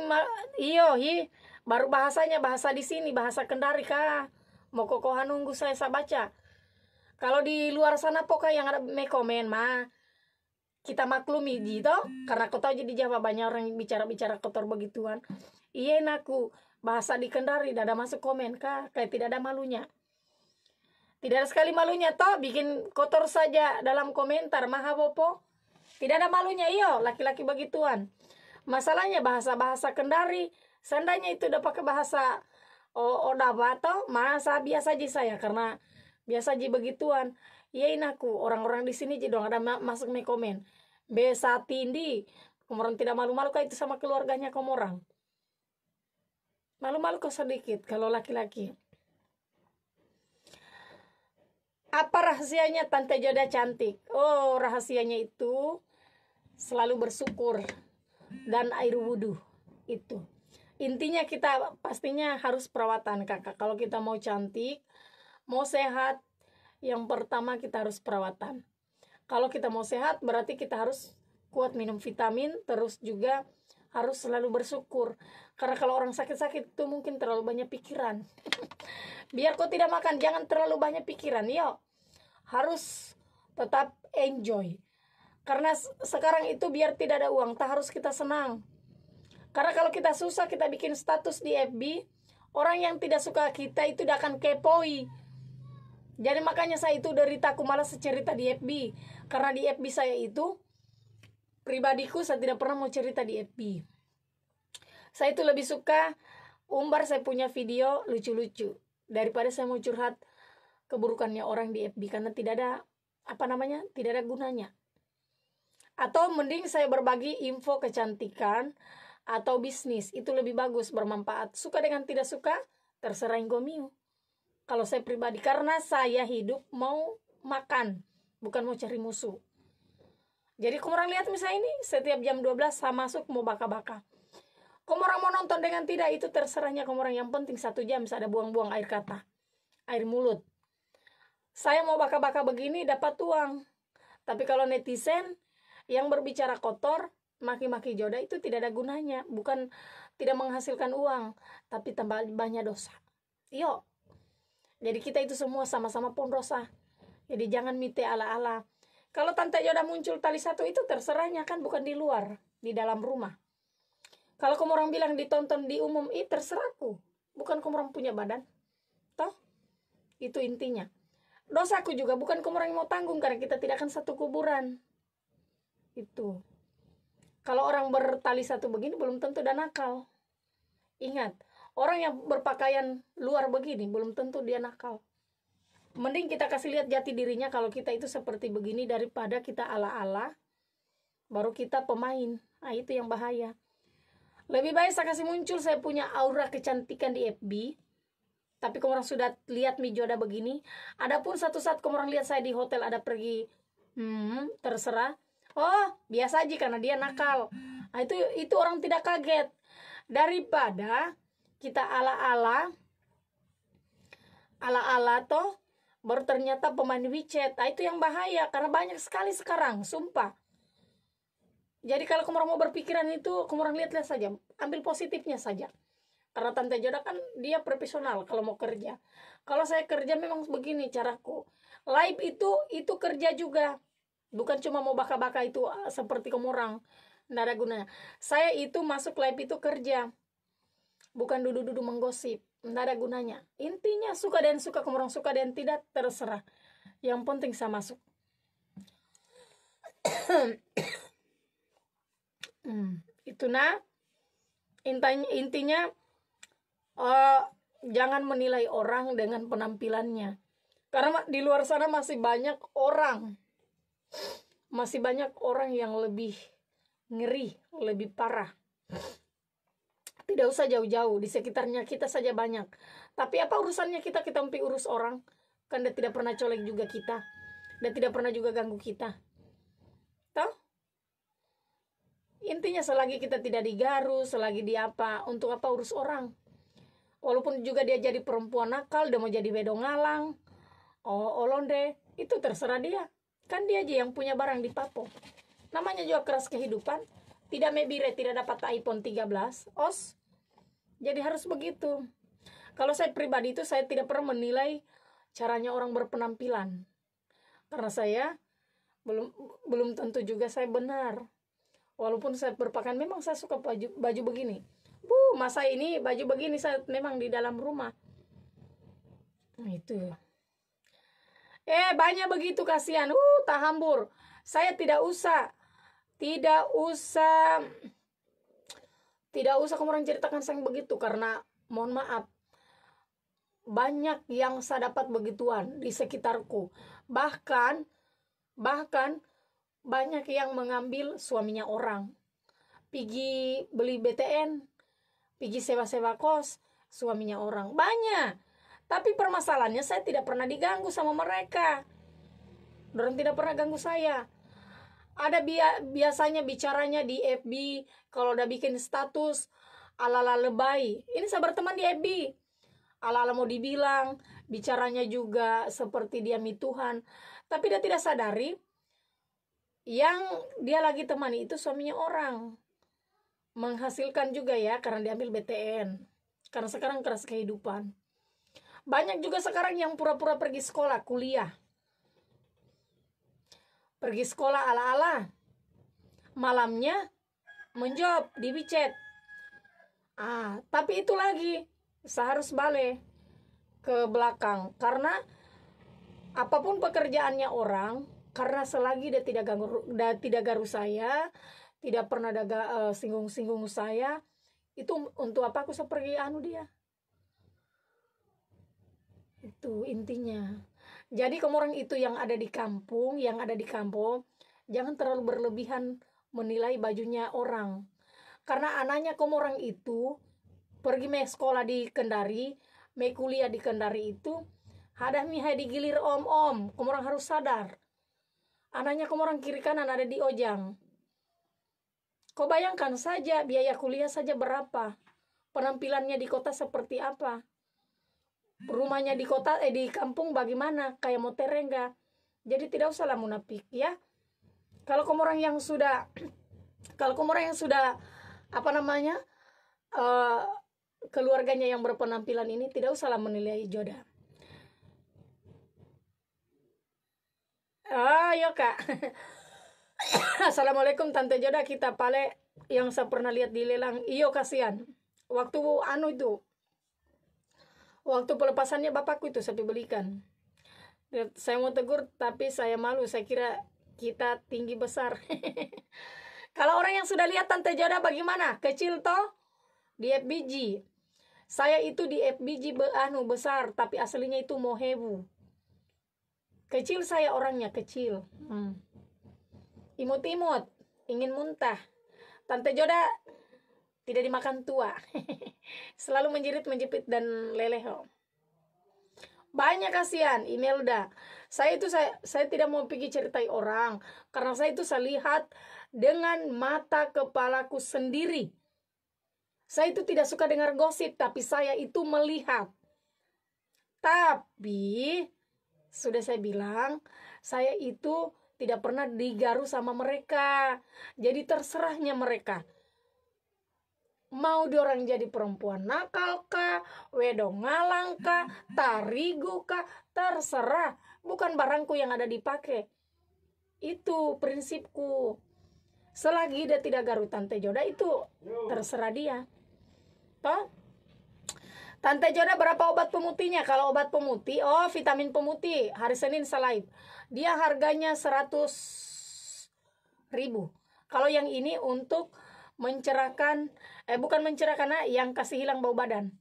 baru bahasanya bahasa di sini, bahasa Kendari Kak. Mau kokohan nunggu saya baca. Kalau di luar sana pokoknya yang ada komen mah kita maklumi gitu, karena kau tahu jadi Jawa banyak orang yang bicara kotor begituan. Naku bahasa di Kendari tidak ada masuk komen Kak, kayak tidak ada malunya. Tidak ada sekali malunya toh, bikin kotor saja dalam komentar maha bopo. Tidak ada malunya laki-laki begituan. Masalahnya bahasa-bahasa Kendari, seandainya itu udah pakai bahasa Odawa atau masa biasa aja saya, karena biasa aja begituan. Iyain aku, orang-orang di sini jadi dong ada masuk nih komen. Besa tindi, komorang tidak malu-malu kah itu sama keluarganya komorang. Malu-malu kok sedikit kalau laki-laki. Apa rahasianya Tante Joda cantik? Oh, rahasianya itu selalu bersyukur dan air wudhu itu. Intinya kita pastinya harus perawatan kakak. Kalau kita mau cantik, mau sehat, yang pertama kita harus perawatan. Kalau kita mau sehat berarti kita harus kuat minum vitamin, terus juga harus selalu bersyukur. Karena kalau orang sakit-sakit itu mungkin terlalu banyak pikiran. Biar kau tidak makan, jangan terlalu banyak pikiran. Yuk, harus tetap enjoy. Karena sekarang itu biar tidak ada uang, tak harus kita senang. Karena kalau kita susah, kita bikin status di FB, orang yang tidak suka kita itu udah akan kepoi. Jadi makanya saya itu derita, aku malas cerita di FB. Karena di FB saya itu, pribadiku saya tidak pernah mau cerita di FB. Saya itu lebih suka umbar saya punya video lucu-lucu daripada saya mau curhat keburukannya orang di FB, karena tidak ada tidak ada gunanya. Atau mending saya berbagi info kecantikan atau bisnis, itu lebih bagus, bermanfaat. Suka dengan tidak suka terserah Ingomiu. Kalau saya pribadi, karena saya hidup mau makan, bukan mau cari musuh. Jadi kamu orang lihat misalnya ini, setiap jam 12 saya masuk mau baka-baka. Kamu orang mau nonton dengan tidak, itu terserahnya kamu orang. Yang penting 1 jam saya ada buang-buang air kata, air mulut. Saya mau baka-baka begini dapat uang. Tapi kalau netizen yang berbicara kotor, maki-maki Joda, itu tidak ada gunanya. Bukan tidak menghasilkan uang, tapi tambah banyak dosa. Yuk. Jadi kita itu semua sama-sama pun dosa. Jadi jangan mite ala-ala. Kalau Tante Joda muncul tali satu itu terserahnya kan, bukan di luar, di dalam rumah. Kalau kamu orang bilang ditonton di umum, terserahku. Bukan kamu orang punya badan. Toh? Itu intinya. Dosaku juga bukan kamu orang yang mau tanggung, karena kita tidak akan satu kuburan. Itu. Kalau orang bertali satu begini belum tentu dan nakal. Ingat, orang yang berpakaian luar begini belum tentu dia nakal. Mending kita kasih lihat jati dirinya kalau kita itu seperti begini, daripada kita ala-ala baru kita pemain. Nah, itu yang bahaya. Lebih baik saya kasih muncul saya punya aura kecantikan di FB, tapi kamu orang sudah lihat Mi Joda begini. Adapun satu saat kamu orang lihat saya di hotel ada pergi, terserah. Oh, biasa aja karena dia nakal. Nah, itu orang tidak kaget. Daripada kita ala-ala toh baru ternyata pemain WeChat. Nah, itu yang bahaya, karena banyak sekali sekarang, sumpah. Jadi kalau kamu orang mau berpikiran itu, kamu orang lihat-lihat saja, ambil positifnya saja. Karena Tante Joda kan dia profesional kalau mau kerja. Kalau saya kerja memang begini caraku. Live itu kerja juga. Bukan cuma mau baka-baka itu seperti kamu orang. Nggak ada gunanya. Saya itu masuk live itu kerja. Bukan duduk-duduk menggosip. Nggak ada gunanya. Intinya suka dan suka, kamu orang suka dan tidak, terserah. Yang penting saya masuk. Itu intinya jangan menilai orang dengan penampilannya. Karena di luar sana masih banyak orang yang lebih ngeri, lebih parah. Tidak usah jauh-jauh, di sekitarnya kita saja banyak. Tapi apa urusannya kita mesti urus orang? Kan dia tidak pernah colek juga kita. Dia tidak pernah juga ganggu kita. Tahu? Intinya selagi kita tidak digaru, selagi dia apa, untuk apa urus orang? Walaupun juga dia jadi perempuan nakal, dia mau jadi wedongalang, olonde, itu terserah dia. Kan dia aja yang punya barang di papo. Namanya juga keras kehidupan. Tidak mebire, tidak dapat iPhone 13 os. Jadi harus begitu. Kalau saya pribadi itu saya tidak pernah menilai caranya orang berpenampilan. Karena saya belum tentu juga saya benar. Walaupun saya berpakaian, memang saya suka baju begini. Masa ini baju begini saya memang di dalam rumah. Nah, itu. Banyak begitu, kasihan. Tak hambur. Saya tidak usah Tidak usah kamu orang ceritakan saya begitu, karena mohon maaf, banyak yang saya dapat begituan di sekitarku. Bahkan banyak yang mengambil suaminya orang. Pergi beli BTN, pergi sewa-sewa kos, suaminya orang. Banyak. Tapi permasalahannya saya tidak pernah diganggu sama mereka. Dorang tidak pernah ganggu saya. Ada biasanya bicaranya di FB, kalau udah bikin status ala-ala lebay. Ini saya berteman di FB. Ala-ala mau dibilang, bicaranya juga seperti dia mituhan. Tapi dia tidak sadari, yang dia lagi temani itu suaminya orang. Menghasilkan juga ya, karena diambil BTN. Karena sekarang keras kehidupan. Banyak juga sekarang yang pura-pura pergi sekolah, kuliah. Pergi sekolah ala-ala, malamnya menjob di WeChat. Tapi itu lagi saya harus balik ke belakang, karena apapun pekerjaannya orang, karena selagi dia tidak garu saya, tidak pernah singgung-singgung saya, itu untuk apa aku pergi dia. Itu intinya. Jadi kamu orang itu yang ada di kampung, jangan terlalu berlebihan menilai bajunya orang. Karena anaknya kamu orang itu pergi sekolah di Kendari, kuliah di Kendari itu, ada mihai digilir om-om. Kamu orang harus sadar. Anaknya kamu orang kiri kanan ada di Ojang. Kau bayangkan saja biaya kuliah saja berapa. Penampilannya di kota seperti apa. Rumahnya di kota di kampung bagaimana, kayak mau terengga. Jadi tidak usahlah munafik ya. Kalau kamu orang yang sudah keluarganya yang berpenampilan ini, tidak usahlah menilai jodoh. Ayo kak. Assalamualaikum Tante Joda, kita pale yang saya pernah lihat di lelang. Iyo kasihan. Waktu pelepasannya bapakku itu saya belikan. Saya mau tegur tapi saya malu, saya kira kita tinggi besar. Kalau orang yang sudah lihat Tante Joda bagaimana? Kecil toh? Di FBG. Saya itu di FBG besar, tapi aslinya itu Mohebu. Kecil saya orangnya, kecil. Imut-imut, ingin muntah. Tante Joda tidak dimakan tua. Selalu menjerit-menjepit dan leleho. Banyak kasihan, Imelda. Saya tidak mau pergi ceritai orang, karena saya itu saya lihat dengan mata kepalaku sendiri. Saya itu tidak suka dengar gosip, tapi saya itu melihat. Tapi sudah saya bilang, saya itu tidak pernah digaru sama mereka. Jadi terserahnya mereka. Mau diorang jadi perempuan nakal kah, wedong ngalang kah, tarigu kah, terserah. Bukan barangku yang ada dipakai. Itu prinsipku. Selagi dia tidak garu Tante Joda, itu terserah dia. Toh? Tante Joda berapa obat pemutihnya? Kalau obat pemutih, vitamin pemutih, hari Senin Salaib, dia harganya 100.000. Kalau yang ini untuk mencerahkan, bukan mencerahkan, yang kasih hilang bau badan.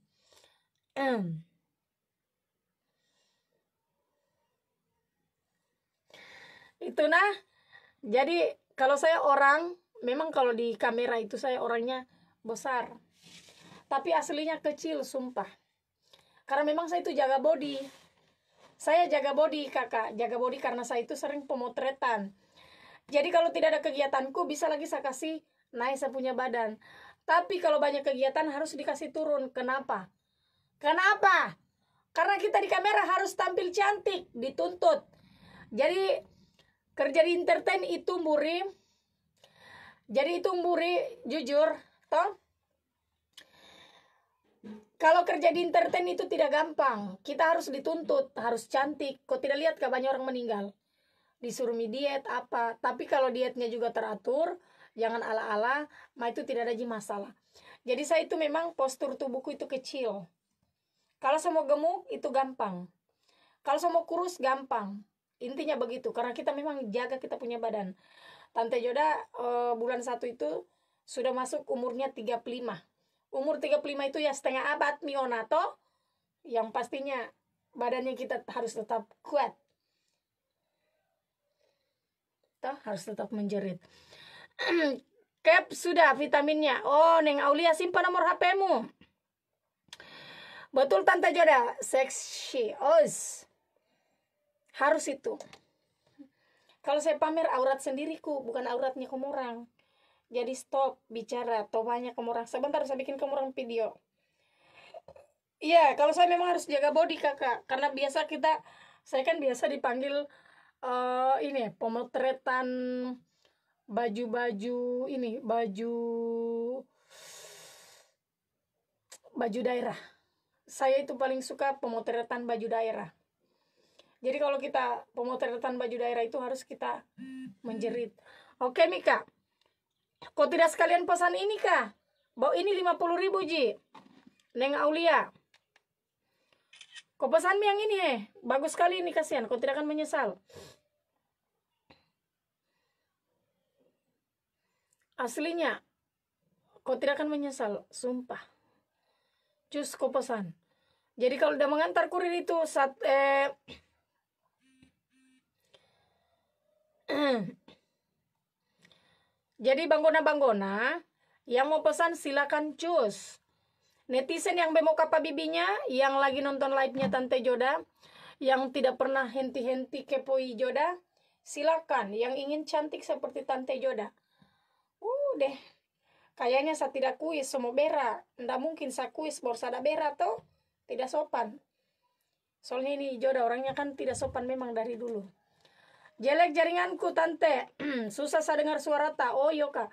Itu nah. Jadi kalau saya orang, memang kalau di kamera itu saya orangnya besar, tapi aslinya kecil, sumpah. Karena memang saya itu jaga body. Saya jaga body kakak, jaga body karena saya itu sering pemotretan. Jadi kalau tidak ada kegiatanku, bisa lagi saya kasih naik saya punya badan. Tapi kalau banyak kegiatan harus dikasih turun. Kenapa? Kenapa? Karena kita di kamera harus tampil cantik, dituntut. Jadi kerja di entertain itu muri. Jadi itu muri, jujur, toh. Kalau kerja di entertain itu tidak gampang. Kita harus dituntut, harus cantik. Kok tidak lihat banyak orang meninggal? Disuruh diet apa. Tapi kalau dietnya juga teratur, jangan ala-ala, itu tidak ada masalah. Jadi saya itu memang postur tubuhku itu kecil. Kalau saya mau gemuk itu gampang. Kalau saya mau kurus gampang. Intinya begitu. Karena kita memang jaga kita punya badan. Tante Joda bulan 1 itu sudah masuk umurnya 35. Umur 35 itu ya setengah abad Miona toh. Yang pastinya badannya kita harus tetap kuat. Toh harus tetap menjerit. Cap sudah vitaminnya. Oh, Neng Aulia simpan nomor HP-mu. Betul Tante Joda, seksi. Harus itu. Kalau saya pamer aurat sendiriku, bukan auratnya kamu orang. Jadi stop bicara, tobanya kamu orang. Sebentar saya bikin kamu orang video. Iya, kalau saya memang harus jaga body kakak. Karena biasa saya kan biasa dipanggil ini pemotretan baju-baju ini, baju daerah. Saya itu paling suka pemotretan baju daerah. Jadi kalau kita pemotretan baju daerah itu harus kita menjerit. Oke Mika, kok tidak sekalian pesan ini kah? Bawa ini 50.000 Ji. Neng Aulia, kok pesan yang ini bagus sekali ini, kasihan. Kau tidak akan menyesal. Aslinya, kau tidak akan menyesal, sumpah. Cus kau pesan. Jadi kalau udah mengantar kurir itu jadi banggona-banggona yang mau pesan silakan cus. Netizen yang bemo kapa bibinya, yang lagi nonton live-nya Tante Joda, yang tidak pernah henti-henti kepoi Joda, silakan. Yang ingin cantik seperti Tante Joda. Deh. Kayaknya saya tidak kuis semua bera. Nggak mungkin saya kuis borsada bera toh. Tidak sopan. Soalnya ini Joda orangnya kan tidak sopan memang dari dulu. Jelek jaringanku Tante. Susah saya dengar suara tak. Oh Yoka.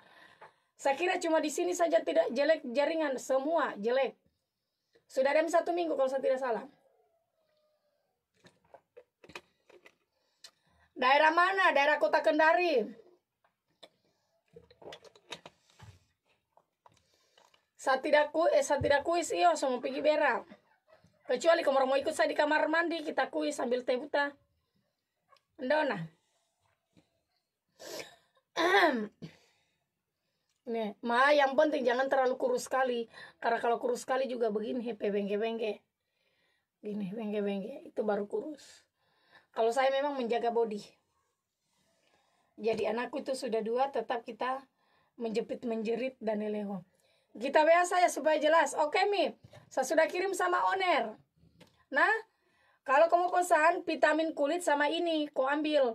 Saya kira cuma di sini saja tidak jelek jaringan. Semua jelek. Sudah ada 1 minggu kalau saya tidak salah. Daerah mana? Daerah Kota Kendari. Saya tidak kuis iyo sama pergi berak. Kecuali kamu mau ikut saya di kamar mandi, kita kuis sambil teh buta. Ndona. Nih, yang penting jangan terlalu kurus sekali. Karena kalau kurus sekali juga begini hepe bengke-bengke. Gini bengke-bengke, itu baru kurus. Kalau saya memang menjaga body. Jadi anakku itu sudah 2, tetap kita menjerit dan leleho. Kita WA saya supaya jelas. Oke Mi, saya sudah kirim sama owner. Nah, kalau kamu pesan vitamin kulit sama ini, kau ambil.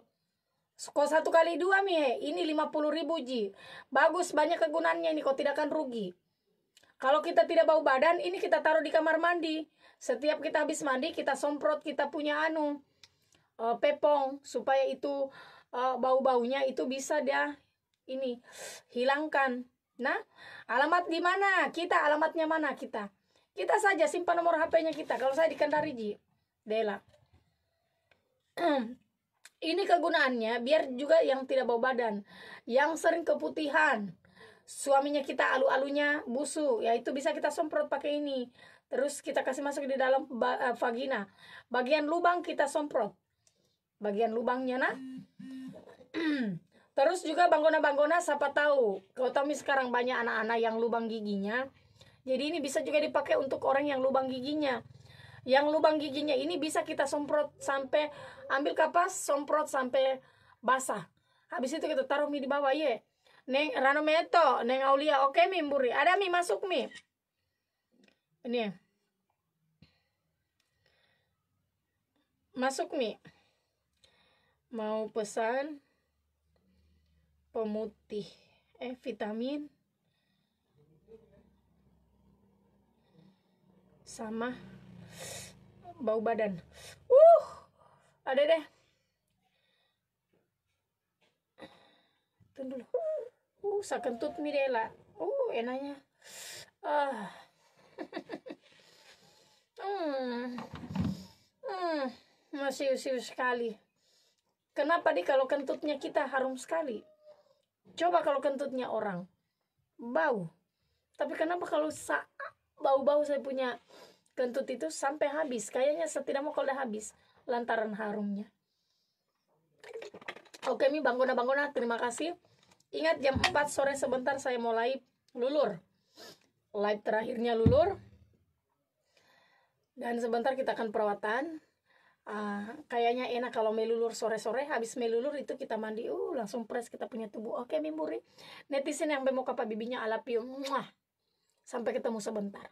Kau 1 kali 2 Mi, ini 50.000 Ji. Bagus, banyak kegunaannya ini, kau tidak akan rugi. Kalau kita tidak bau badan, ini kita taruh di kamar mandi. Setiap kita habis mandi, kita semprot, kita punya pepong. Supaya itu bau-baunya itu bisa dia ini hilangkan. Nah, alamat di mana? Alamatnya mana kita? Kita saja simpan nomor HP-nya kita. Kalau saya di Kendari Ji, Dela. Ini kegunaannya biar juga yang tidak bau badan, yang sering keputihan, suaminya kita alu-alunya busuk, ya itu bisa kita semprot pakai ini. Terus kita kasih masuk di dalam vagina. Bagian lubang kita semprot. Bagian lubangnya nah. Terus juga banggona-banggona siapa tahu. Kau tahu sekarang banyak anak-anak yang lubang giginya. Jadi ini bisa juga dipakai untuk orang yang lubang giginya. Yang lubang giginya ini bisa kita semprot sampai ambil kapas, semprot sampai basah. Habis itu kita taruh mie di bawah ye. Neng Rano Meto, Neng Aulia, oke Mi Mburi. Ada Mi masuk Mi. Ini. Masuk Mi. Mau pesan pemutih vitamin sama bau badan. Ada deh. Tunggu dulu. Sakentut Mirela. Enaknya. Masih usil sekali. Kenapa kalau kentutnya kita harum sekali? Coba kalau kentutnya orang bau. Tapi kenapa kalau bau-bau saya punya kentut itu sampai habis? Kayaknya saya tidak mau kalau udah habis lantaran harumnya. Oke Mi banggona-banggona, terima kasih. Ingat jam 4 sore sebentar saya mau live lulur. Live terakhirnya lulur. Dan sebentar kita akan perawatan. Kayaknya enak kalau melulur sore-sore. Habis melulur itu kita mandi. Langsung fresh kita punya tubuh. Oke, Mimburi. Netizen yang bemo kapa bibinya, I love you. Sampai ketemu sebentar.